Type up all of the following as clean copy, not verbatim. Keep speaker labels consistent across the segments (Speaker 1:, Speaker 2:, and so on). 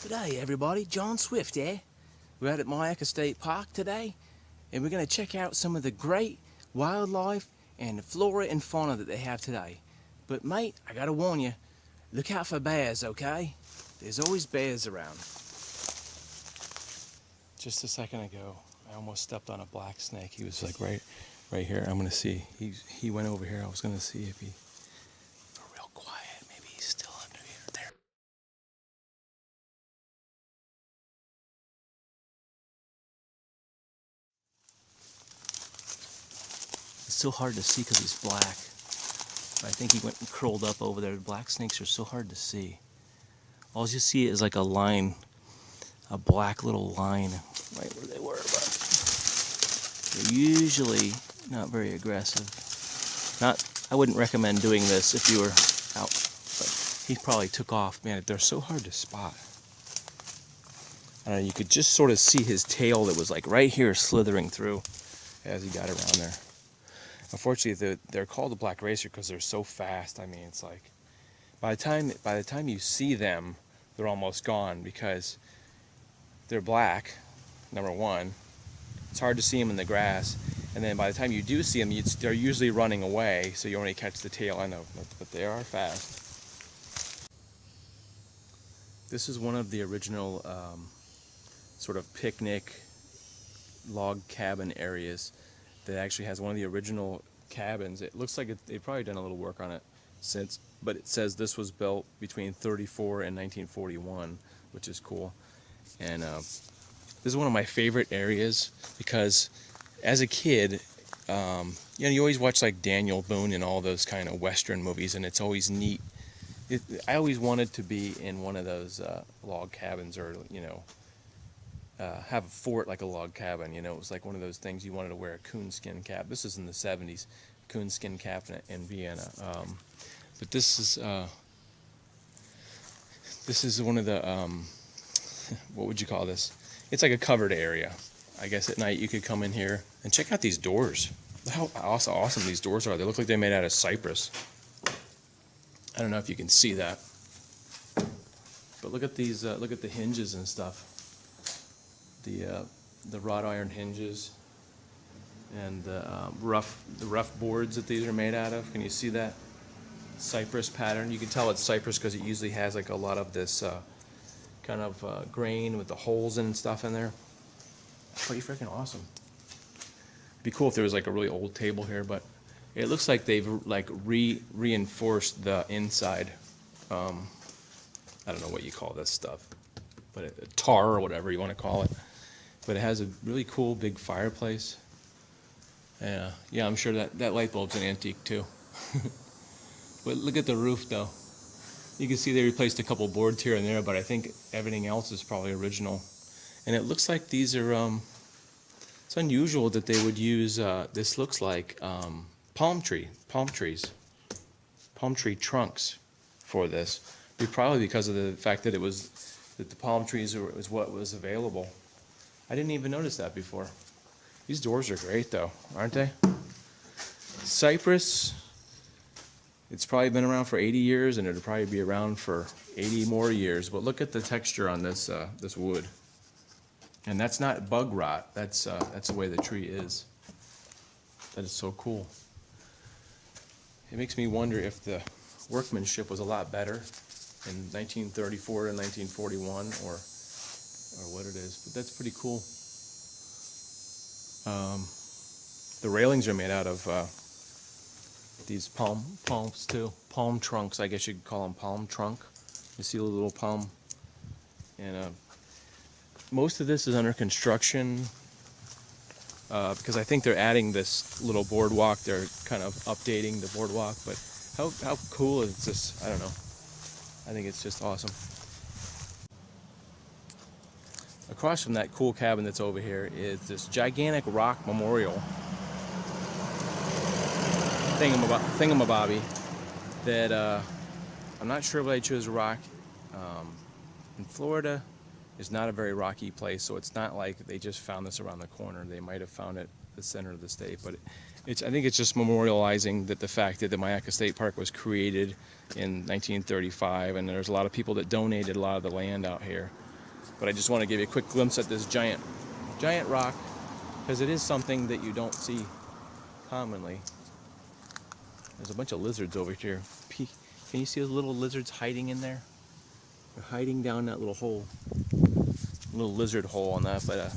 Speaker 1: G'day everybody, John Swift here. We're out at myakka State Park today and we're going to check out some of the great wildlife and the flora and fauna that they have today. But mate, I gotta warn you, look out for bears, okay? There's always bears around. Just a second ago, I almost stepped on a black snake. He was like right here. I'm going to see. He went over here. I was going to see if he... Real quiet. Maybe he's still under here. There. It's so hard to see because he's black. I think he went and curled up over there. Black snakes are so hard to see. All you see is like a line, a black little line right where they were, but they're usually not very aggressive. I wouldn't recommend doing this if you were out, but he probably took off. Man, they're so hard to spot. I don't know, you could just sort of see his tail that was like right here slithering through as he got around there. Unfortunately, they're called the black racer because they're so fast. I mean, it's like by the time you see them, they're almost gone because they're black. Number one, it's hard to see them in the grass, and then by the time you do see them, they're usually running away, so you only catch the tail end of them. But they are fast. This is one of the original sort of picnic log cabin areas that actually has one of the original cabins. It looks like they've probably done a little work on it since, but it says this was built between 34 and 1941, which is cool. And this is one of my favorite areas because as a kid, you always watch like Daniel Boone and all those kind of Western movies, and it's always neat. I always wanted to be in one of those log cabins, or have a fort like a log cabin. It was like one of those things you wanted to wear a coonskin cap. This is in the 70s, coonskin cap in Vienna. But this is one of the what would you call this? It's like a covered area. I guess at night you could come in here and check out these doors. How awesome these doors are. They look like they're made out of cypress. I don't know if you can see that, but look at these. Look at the hinges and stuff. The wrought iron hinges and the rough boards that these are made out of. Can you see that cypress pattern? You can tell it's cypress because it usually has like a lot of this kind of grain with the holes and stuff in there. Pretty freaking awesome. It'd be cool if there was like a really old table here, but it looks like they've like reinforced the inside. I don't know what you call this stuff, but a tar or whatever you want to call it. But it has a really cool big fireplace. Yeah, I'm sure that light bulb's an antique too. But look at the roof though. You can see they replaced a couple boards here and there, but I think everything else is probably original. And it looks like these are, it's unusual that they would use, this looks like palm tree trunks for this. Probably because of the fact that the palm trees was what was available. I didn't even notice that before. These doors are great though, aren't they? Cypress, it's probably been around for 80 years and it'll probably be around for 80 more years. But look at the texture on this this wood. And that's not bug rot, that's the way the tree is. That is so cool. It makes me wonder if the workmanship was a lot better in 1934 and 1941 or what it is, but that's pretty cool. The railings are made out of these palms too, palm trunks. I guess you could call them palm trunk. You see the little palm, and most of this is under construction because I think they're adding this little boardwalk. They're kind of updating the boardwalk, but how cool is this? I don't know. I think it's just awesome. Across from that cool cabin that's over here is this gigantic rock memorial thingamabobby that I'm not sure why they chose a rock. In Florida is not a very rocky place, so it's not like they just found this around the corner. They might have found it at the center of the state, but I think it's just memorializing the fact that the Myakka State Park was created in 1935, and there's a lot of people that donated a lot of the land out here. But I just want to give you a quick glimpse at this giant rock, because it is something that you don't see commonly. There's a bunch of lizards over here. Can you see those little lizards hiding in there? They're hiding down that little hole, little lizard hole on that. But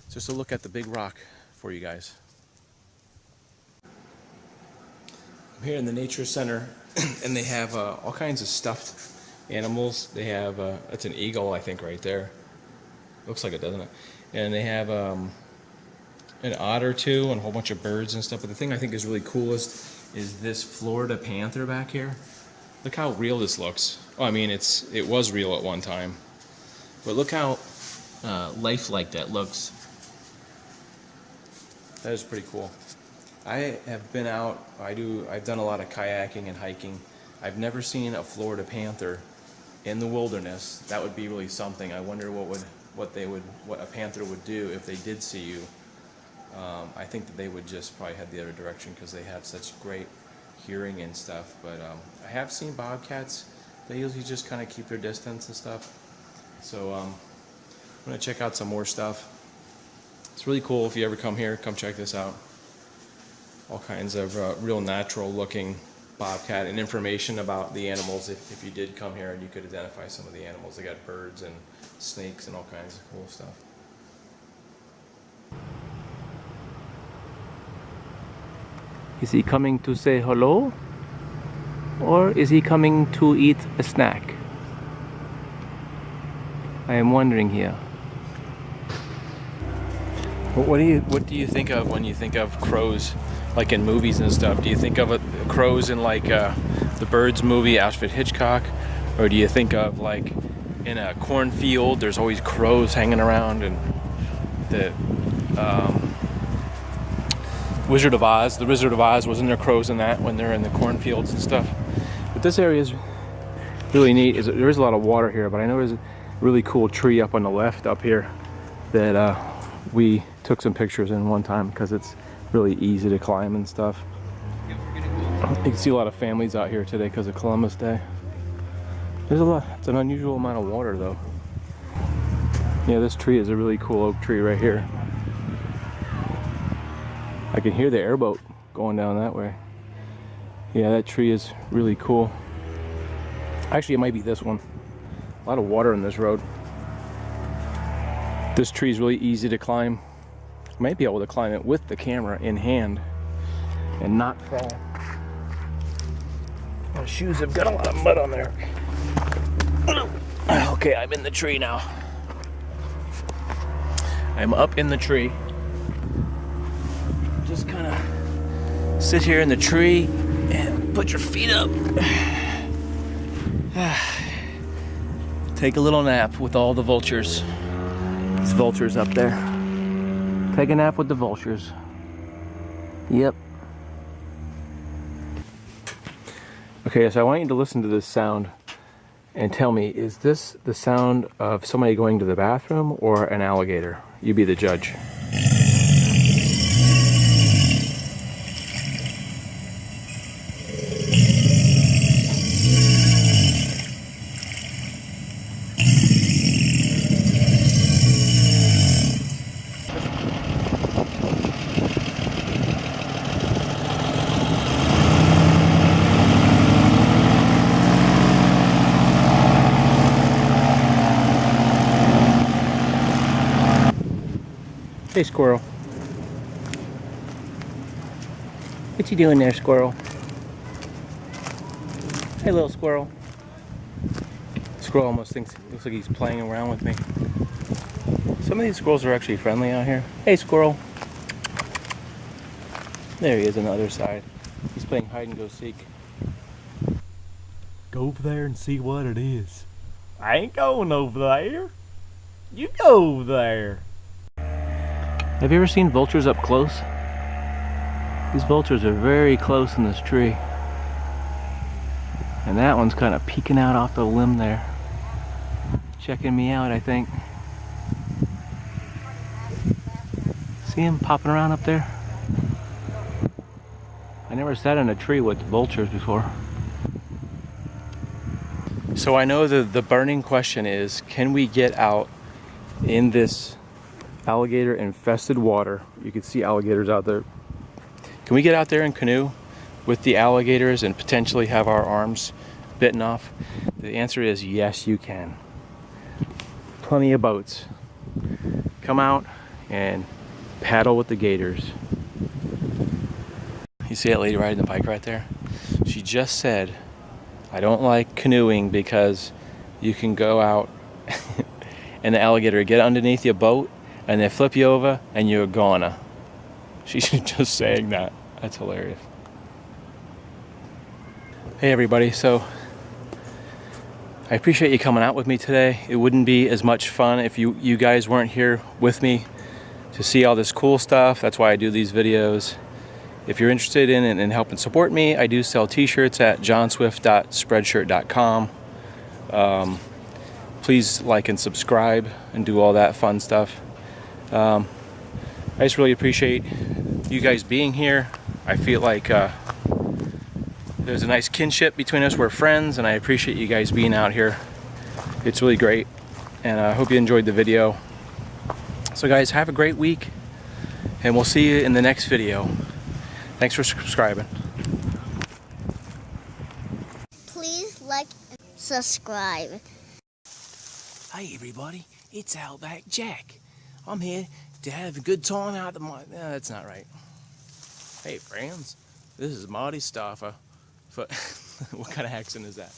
Speaker 1: just a look at the big rock for you guys. I'm here in the nature center, and they have all kinds of stuffed animals. They have it's an eagle, I think, right there. Looks like it, doesn't it? And they have an otter too, and a whole bunch of birds and stuff. But the thing I think is really coolest is this Florida panther back here. Look how real this looks. Oh, I mean, it was real at one time, but look how lifelike that looks. That is pretty cool. I have been out. I've done a lot of kayaking and hiking. I've never seen a Florida panther in the wilderness. That would be really something. I wonder what a panther would do if they did see you. I think that they would just probably head the other direction because they have such great hearing and stuff. But I have seen bobcats. They usually just kind of keep their distance and stuff. So I'm gonna check out some more stuff. It's really cool. If you ever come here, come check this out. All kinds of real natural looking bobcat and information about the animals if you did come here, and you could identify some of the animals. They got birds and snakes and all kinds of cool stuff. Is he coming to say hello, or is he coming to eat a snack? I am wondering here. What do you think of when you think of crows, like in movies and stuff? Do you think of crows in like the Birds movie, Alfred Hitchcock, or do you think of like in a cornfield? There's always crows hanging around, and the Wizard of Oz. The Wizard of Oz, wasn't there crows in that when they're in the cornfields and stuff? But this area is really neat. There is a lot of water here, but I know there's a really cool tree up on the left up here that we took some pictures in one time because it's really easy to climb and stuff. You can see a lot of families out here today because of Columbus Day. There's a lot. It's an unusual amount of water though. Yeah, this tree is a really cool oak tree right here. I can hear the airboat going down that way. Yeah, that tree is really cool. Actually, it might be this one. A lot of water in this road. This tree is really easy to climb. I might be able to climb it with the camera in hand and not fall. My shoes have got a lot of mud on there. Okay, I'm in the tree now. I'm up in the tree. Just kind of sit here in the tree and put your feet up. Take a little nap with all the vultures. These vultures up there. Take a nap with the vultures. Yep. Okay, so I want you to listen to this sound and tell me, is this the sound of somebody going to the bathroom or an alligator? You be the judge. Hey, squirrel. What you doing there, squirrel? Hey, little squirrel. Squirrel almost looks like he's playing around with me. Some of these squirrels are actually friendly out here. Hey, squirrel. There he is on the other side. He's playing hide and go seek.
Speaker 2: Go over there and see what it is. I ain't going over there. You go over there.
Speaker 1: Have you ever seen vultures up close? These vultures are very close in this tree. And that one's kind of peeking out off the limb there. Checking me out, I think. See him popping around up there? I never sat in a tree with vultures before. So I know the burning question is, can we get out in this alligator infested water? You can see alligators out there. Can we get out there and canoe with the alligators and potentially have our arms bitten off? The answer is yes, you can. Plenty of boats. Come out and paddle with the gators. You see that lady riding the bike right there? She just said, I don't like canoeing because you can go out and the alligator get underneath your boat and they flip you over and you're gonna. She's just saying that. That's hilarious. Hey everybody, so I appreciate you coming out with me today. It wouldn't be as much fun if you guys weren't here with me to see all this cool stuff. That's why I do these videos. If you're interested in helping support me, I do sell t-shirts at johnswift.spreadshirt.com. Please like and subscribe and do all that fun stuff. I just really appreciate you guys being here. I feel like there's a nice kinship between us. We're friends, and I appreciate you guys being out here. It's really great, and I hope you enjoyed the video. So guys, have a great week, and we'll see you in the next video. Thanks for subscribing.
Speaker 3: Please like and subscribe.
Speaker 1: Hey everybody, it's Outback Jack. I'm here to have a good time out the mine. No, that's not right. Hey friends, this is Marty Stoffer. What kind of accent is that?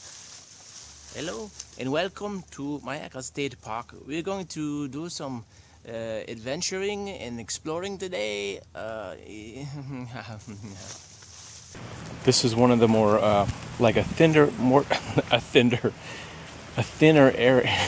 Speaker 1: Hello and welcome to myakka State Park. We're going to do some adventuring and exploring today. This is one of the more like a thinner area.